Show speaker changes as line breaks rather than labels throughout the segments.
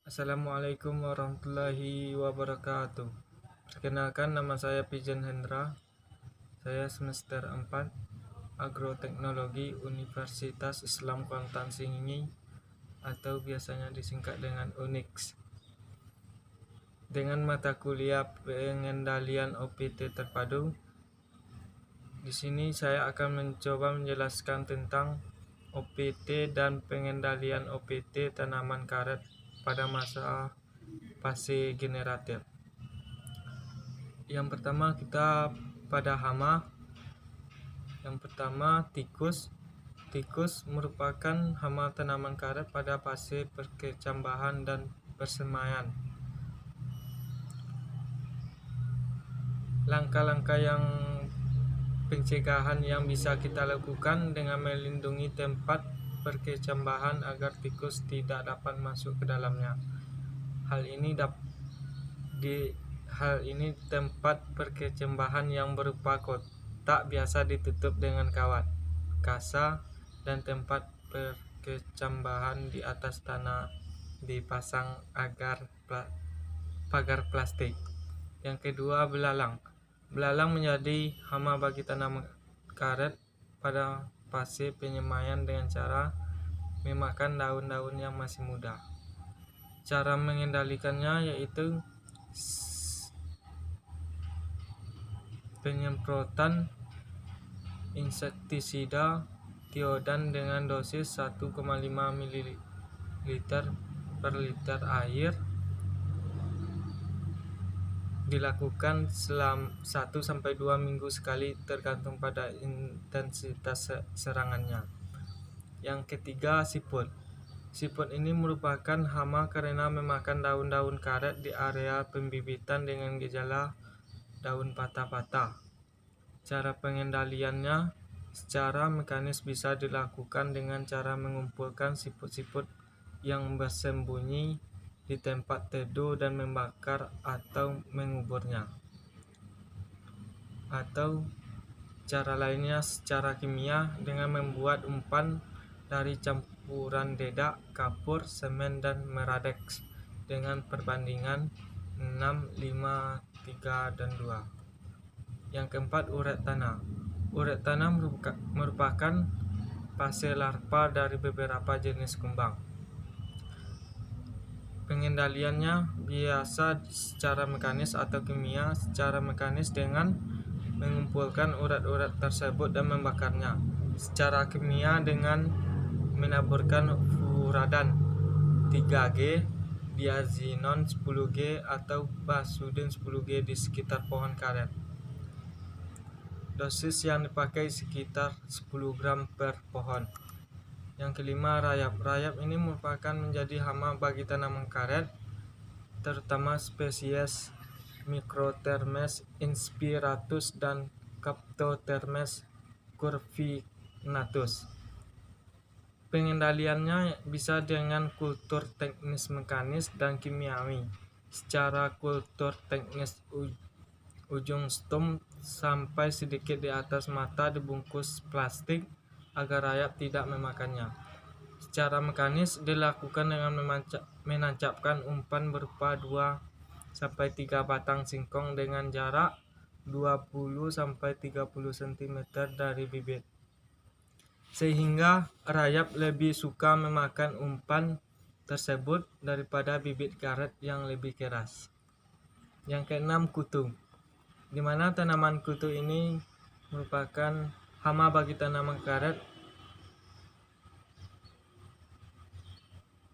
Assalamualaikum warahmatullahi wabarakatuh. Perkenalkan, nama saya Pijen Hendra. Saya semester 4 Agroteknologi Universitas Islam Kuantan Singingi atau biasanya disingkat dengan UNIX. Dengan mata kuliah pengendalian OPT terpadu, di sini saya akan mencoba menjelaskan tentang OPT dan pengendalian OPT tanaman karet pada masa fase generatif. Yang pertama kita pada hama. Yang pertama tikus. Tikus merupakan hama tanaman karet pada fase perkecambahan dan persemaian. Langkah-langkah yang pencegahan yang bisa kita lakukan dengan melindungi tempat perkecambahan agar tikus tidak dapat masuk ke dalamnya. Hal ini tempat perkecambahan yang berupa kotak biasa ditutup dengan kawat, kasa, dan tempat perkecambahan di atas tanah dipasang pagar plastik. Yang kedua, belalang. Belalang menjadi hama bagi tanaman karet pada fase penyemaian dengan cara memakan daun-daun yang masih muda. Cara mengendalikannya yaitu penyemprotan insektisida tiodan dengan dosis 1,5 ml per liter air dilakukan selama 1-2 minggu sekali tergantung pada intensitas serangannya. Yang ketiga, siput. Siput ini merupakan hama karena memakan daun-daun karet di area pembibitan dengan gejala daun patah-patah. Cara pengendaliannya secara mekanis bisa dilakukan dengan cara mengumpulkan siput-siput yang bersembunyi di tempat teduh dan membakar atau menguburnya. Atau cara lainnya secara kimia dengan membuat umpan dari campuran dedak, kapur, semen, dan meradeks dengan perbandingan 6, 5, 3, dan 2. Yang keempat, uret tanah. Uret tanah merupakan fase larva dari beberapa jenis kumbang. Pengendaliannya biasa secara mekanis atau kimia. Secara mekanis dengan mengumpulkan urat-urat tersebut dan membakarnya. Secara kimia dengan menaburkan furadan 3G, diazinon 10G, atau basudin 10G di sekitar pohon karet. Dosis yang dipakai sekitar 10 gram per pohon. Yang kelima, rayap. Rayap ini merupakan menjadi hama bagi tanaman karet, terutama spesies Microthermes inspiratus dan Captothermes curvinatus. Pengendaliannya bisa dengan kultur teknis mekanis dan kimiawi. Secara kultur teknis, ujung stum sampai sedikit di atas mata dibungkus plastik agar rayap tidak memakannya. Secara mekanis dilakukan dengan menancapkan umpan berupa 2-3 batang singkong dengan jarak 20-30 cm dari bibit, sehingga rayap lebih suka memakan umpan tersebut daripada bibit karet yang lebih keras. Yang keenam, kutu. Di mana tanaman kutu ini merupakan hama bagi tanaman karet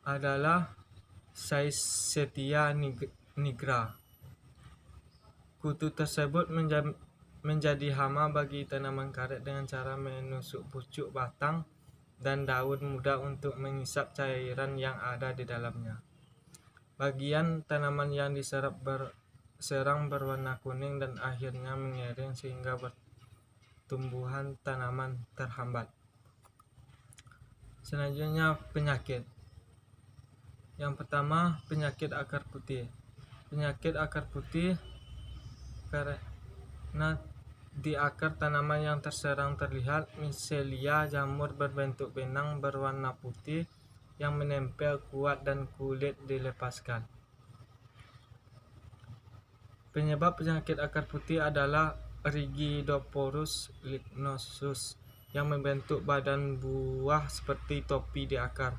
adalah Syzetia nigra. Kutu tersebut menjadi hama bagi tanaman karet dengan cara menusuk pucuk batang dan daun muda untuk mengisap cairan yang ada di dalamnya. Bagian tanaman yang diserang berwarna kuning dan akhirnya mengering sehingga pertumbuhan tanaman terhambat. Selanjutnya, penyakit. Yang pertama, penyakit akar putih. Penyakit akar putih karena di akar tanaman yang terserang terlihat miselia jamur berbentuk benang berwarna putih yang menempel kuat dan kulit dilepaskan. Penyebab penyakit akar putih adalah Rigidophorus lignosus yang membentuk badan buah seperti topi di akar,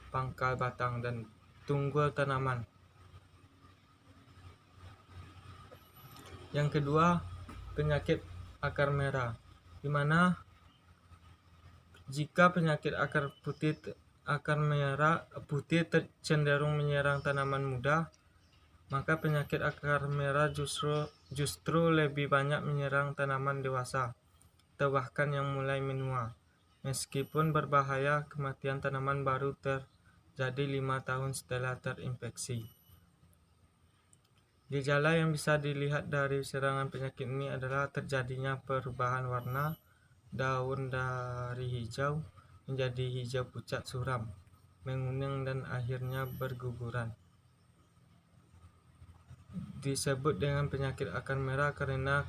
pangkal batang, dan tunggul tanaman. Yang kedua, penyakit akar merah, di mana jika penyakit akar merah putih cenderung menyerang tanaman muda, maka penyakit akar merah justru lebih banyak menyerang tanaman dewasa atau bahkan yang mulai menua. Meskipun berbahaya, kematian tanaman baru terjadi 5 tahun setelah terinfeksi. Gejala yang bisa dilihat dari serangan penyakit ini adalah terjadinya perubahan warna daun dari hijau menjadi hijau pucat suram, menguning, dan akhirnya berguguran. Disebut dengan penyakit akar merah karena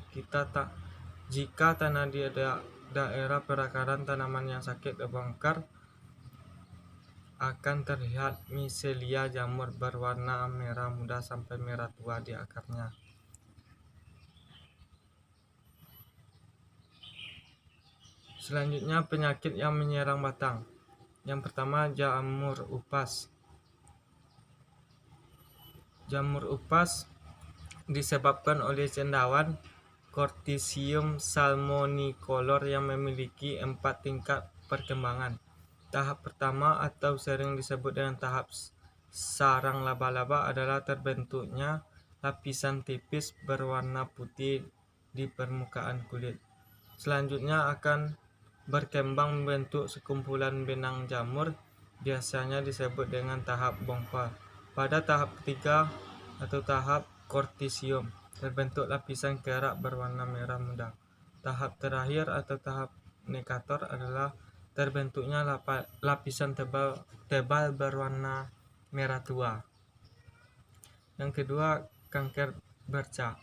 jika tanah di daerah perakaran tanaman yang sakit terbongkar, akan terlihat miselia jamur berwarna merah muda sampai merah tua di akarnya. Selanjutnya, penyakit yang menyerang batang. Yang pertama, jamur upas. Jamur upas disebabkan oleh cendawan Corticium salmonicolor yang memiliki 4 tingkat perkembangan. Tahap pertama atau sering disebut dengan tahap sarang laba-laba adalah terbentuknya lapisan tipis berwarna putih di permukaan kulit. Selanjutnya akan berkembang membentuk sekumpulan benang jamur, biasanya disebut dengan tahap bongkol. Pada tahap ketiga atau tahap Corticium, terbentuk lapisan kerak berwarna merah muda. Tahap terakhir atau tahap nekator adalah terbentuknya lapisan tebal berwarna merah tua. Yang kedua, kanker bercak.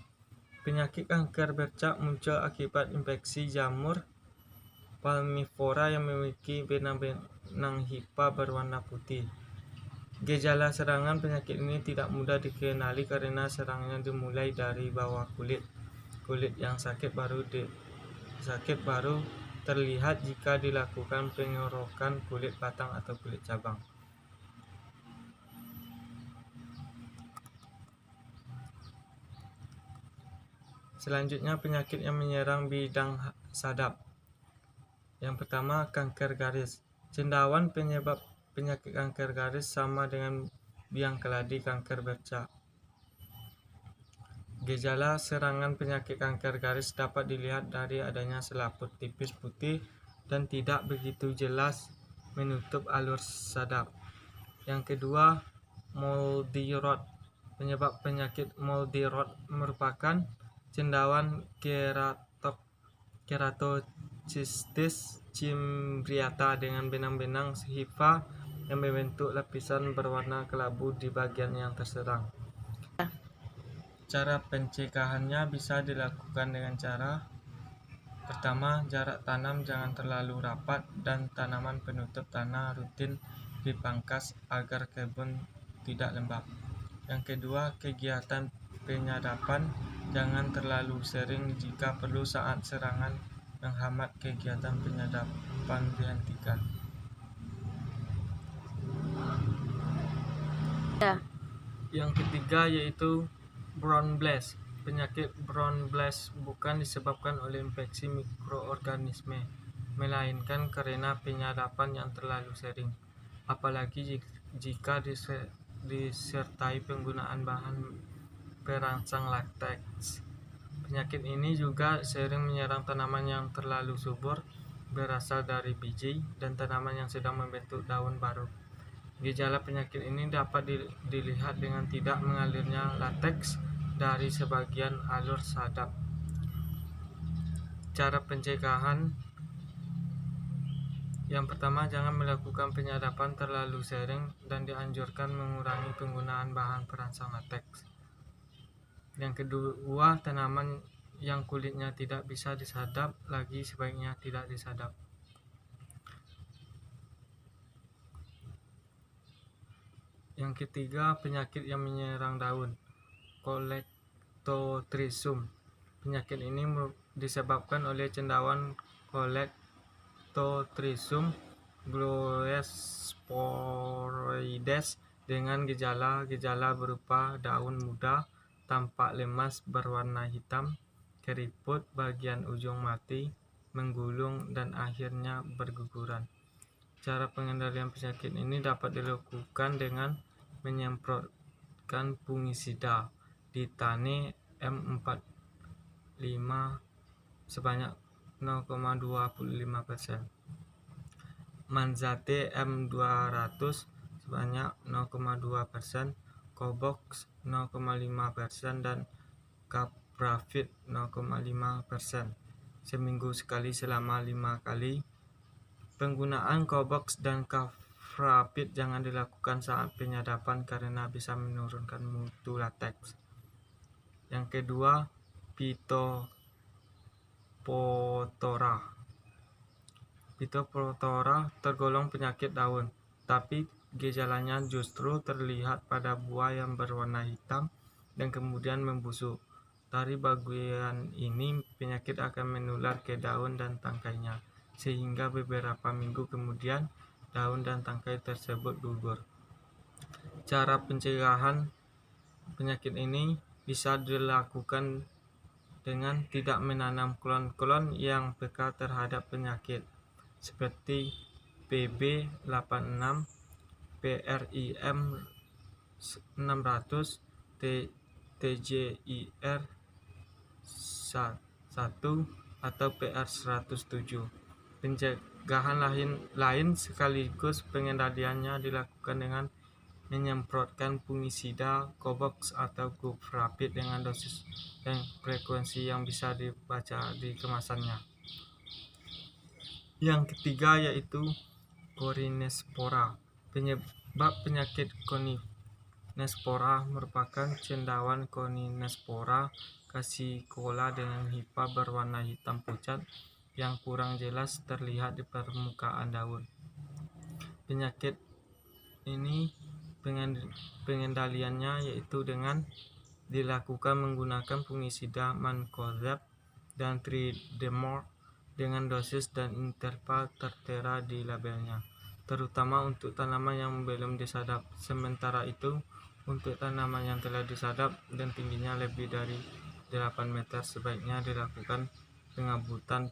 Penyakit kanker bercak muncul akibat infeksi jamur palmivora yang memiliki benang-benang hifa berwarna putih. Gejala serangan penyakit ini tidak mudah dikenali karena serangnya dimulai dari bawah kulit. Kulit yang sakit baru terlihat jika dilakukan pengorokan kulit batang atau kulit cabang. Selanjutnya, penyakit yang menyerang bidang sadap. Yang pertama, kanker garis. Cendawan penyebab penyakit kanker garis sama dengan biang keladi kanker bercak. Gejala serangan penyakit kanker garis dapat dilihat dari adanya selaput tipis putih dan tidak begitu jelas menutup alur sadap. Yang kedua, moldy rot. Penyebab penyakit moldy rot merupakan cendawan Keratocystis cimbriata dengan benang-benang hifa yang membentuk lapisan berwarna kelabu di bagian yang terserang. Cara pencegahannya bisa dilakukan dengan cara pertama, jarak tanam jangan terlalu rapat dan tanaman penutup tanah rutin dipangkas agar kebun tidak lembab. Yang kedua, kegiatan penyadapan jangan terlalu sering, jika perlu saat serangan menghambat kegiatan penyadapan dihentikan. Yang ketiga yaitu brown blast. Penyakit brown blast bukan disebabkan oleh infeksi mikroorganisme, melainkan karena penyadapan yang terlalu sering, apalagi jika disertai penggunaan bahan perangsang latex. Penyakit ini juga sering menyerang tanaman yang terlalu subur, berasal dari biji, dan tanaman yang sedang membentuk daun baru. Gejala penyakit ini dapat dilihat dengan tidak mengalirnya latex dari sebagian alur sadap. Cara pencegahan: yang pertama, jangan melakukan penyadapan terlalu sering dan dianjurkan mengurangi penggunaan bahan perangsang latex. Yang kedua, tanaman yang kulitnya tidak bisa disadap lagi sebaiknya tidak disadap. Yang ketiga, penyakit yang menyerang daun, Colectotrichum. Penyakit ini disebabkan oleh cendawan Colectotrichum gloeosporoides dengan gejala-gejala berupa daun muda, tampak lemas berwarna hitam, keriput, bagian ujung mati, menggulung, dan akhirnya berguguran. Cara pengendalian penyakit ini dapat dilakukan dengan menyemprotkan fungisida Ditane M45 sebanyak 0,25%, Manzate M200 sebanyak 0,2%, Cobox 0,5%, dan Caprafit 0,5% seminggu sekali selama 5 kali. Penggunaan Cobox dan Caprafit jangan dilakukan saat penyadapan karena bisa menurunkan mutu latex. Yang kedua, Phytophthora. Phytophthora tergolong penyakit daun, tapi gejalanya justru terlihat pada buah yang berwarna hitam dan kemudian membusuk. Dari bagian ini, penyakit akan menular ke daun dan tangkainya, sehingga beberapa minggu kemudian daun dan tangkai tersebut gugur. Cara pencegahan penyakit ini bisa dilakukan dengan tidak menanam klon-klon yang peka terhadap penyakit, seperti PB86, PRIM 600, TJIR 1, atau PR 107. Pencegahan lain sekaligus pengendaliannya dilakukan dengan menyemprotkan fungisida Cobox atau Caprafit dengan dosis dan frekuensi yang bisa dibaca di kemasannya. Yang ketiga yaitu Corynespora. Penyebab penyakit Corynespora merupakan cendawan Corynespora cassicola dengan hifa berwarna hitam pucat yang kurang jelas terlihat di permukaan daun. Penyakit ini pengendaliannya yaitu dengan dilakukan menggunakan fungisida Mancozeb dan Tridemor dengan dosis dan interval tertera di labelnya, terutama untuk tanaman yang belum disadap. Sementara itu, untuk tanaman yang telah disadap dan tingginya lebih dari 8 meter, sebaiknya dilakukan pengabutan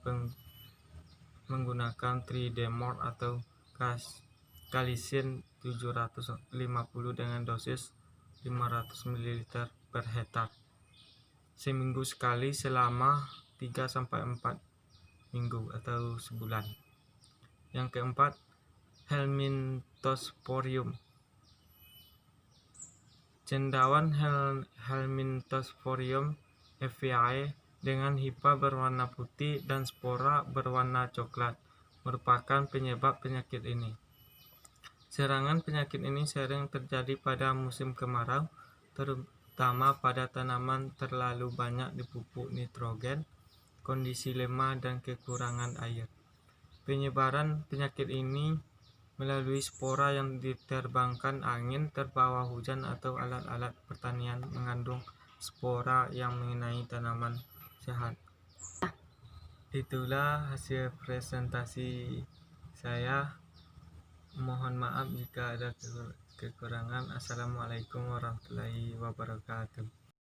menggunakan Tridemor atau Kalisin 750 dengan dosis 500 ml per hektar seminggu sekali selama 3-4 minggu atau sebulan. Yang keempat, Helminthosporium. Cendawan Helminthosporium FVAe dengan hifa berwarna putih dan spora berwarna coklat merupakan penyebab penyakit ini. Serangan penyakit ini sering terjadi pada musim kemarau, terutama pada tanaman terlalu banyak dipupuk nitrogen, kondisi lemah, dan kekurangan air. Penyebaran penyakit ini melalui spora yang diterbangkan angin, terbawa hujan, atau alat-alat pertanian mengandung spora yang mengenai tanaman sehat. Itulah hasil presentasi saya. Mohon maaf jika ada kekurangan. Assalamualaikum warahmatullahi wabarakatuh.